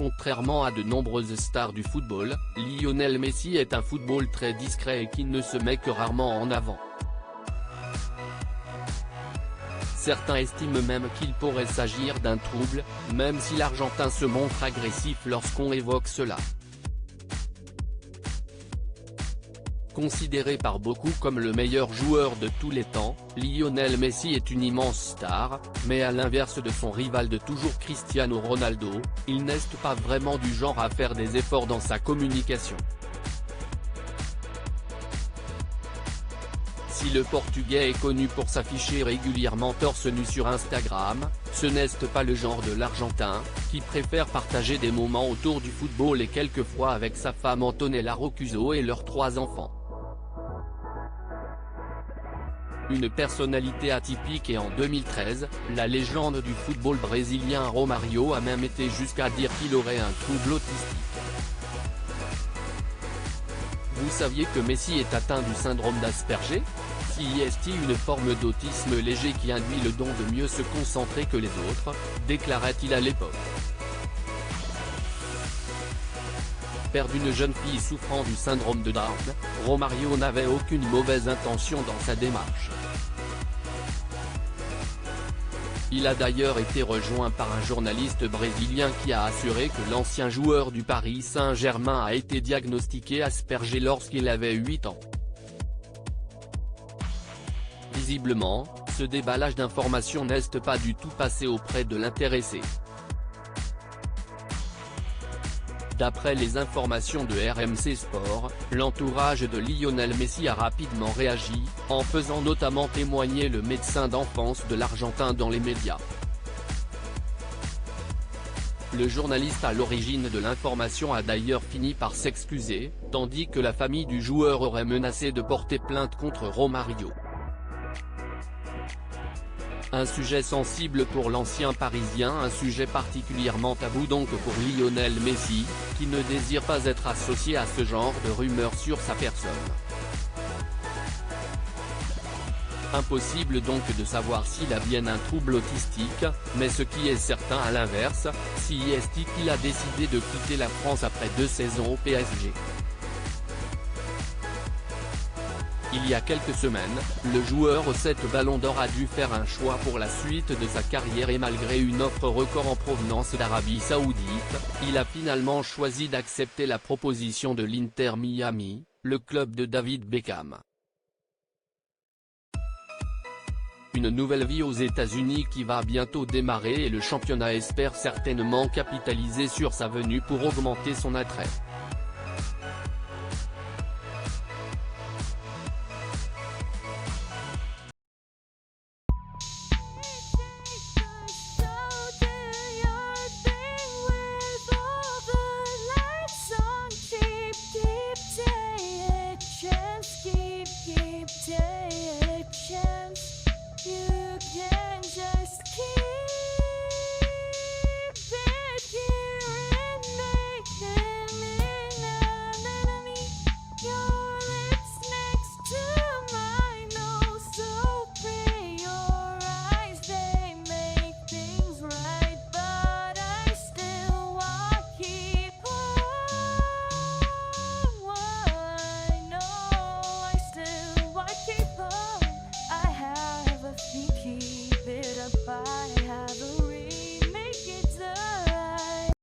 Contrairement à de nombreuses stars du football, Lionel Messi est un football très discret et qui ne se met que rarement en avant. Certains estiment même qu'il pourrait s'agir d'un trouble, même si l'Argentin se montre agressif lorsqu'on évoque cela. Considéré par beaucoup comme le meilleur joueur de tous les temps, Lionel Messi est une immense star, mais à l'inverse de son rival de toujours Cristiano Ronaldo, il n'est pas vraiment du genre à faire des efforts dans sa communication. Si le Portugais est connu pour s'afficher régulièrement torse nu sur Instagram, ce n'est pas le genre de l'Argentin, qui préfère partager des moments autour du football et quelquefois avec sa femme Antonella Roccuzzo et leurs 3 enfants. Une personnalité atypique et en 2013, la légende du football brésilien Romario a même été jusqu'à dire qu'il aurait un trouble autistique. Vous saviez que Messi est atteint du syndrome d'Asperger? C'est une forme d'autisme léger qui induit le don de mieux se concentrer que les autres, déclarait-il à l'époque. Père d'une jeune fille souffrant du syndrome de Down, Romario n'avait aucune mauvaise intention dans sa démarche. Il a d'ailleurs été rejoint par un journaliste brésilien qui a assuré que l'ancien joueur du Paris Saint-Germain a été diagnostiqué Asperger lorsqu'il avait 8 ans. Visiblement, ce déballage d'informations n'est pas du tout passé auprès de l'intéressé. D'après les informations de RMC Sport, l'entourage de Lionel Messi a rapidement réagi, en faisant notamment témoigner le médecin d'enfance de l'Argentin dans les médias. Le journaliste à l'origine de l'information a d'ailleurs fini par s'excuser, tandis que la famille du joueur aurait menacé de porter plainte contre Romario. Un sujet sensible pour l'ancien Parisien, un sujet particulièrement tabou donc pour Lionel Messi, qui ne désire pas être associé à ce genre de rumeurs sur sa personne. Impossible donc de savoir s'il a bien un trouble autistique, mais ce qui est certain à l'inverse, c'est qu'il a décidé de quitter la France après 2 saisons au PSG. Il y a quelques semaines, le joueur aux 7 ballons d'or a dû faire un choix pour la suite de sa carrière et malgré une offre record en provenance d'Arabie Saoudite, il a finalement choisi d'accepter la proposition de l'Inter Miami, le club de David Beckham. Une nouvelle vie aux États-Unis qui va bientôt démarrer et le championnat espère certainement capitaliser sur sa venue pour augmenter son attrait. Keep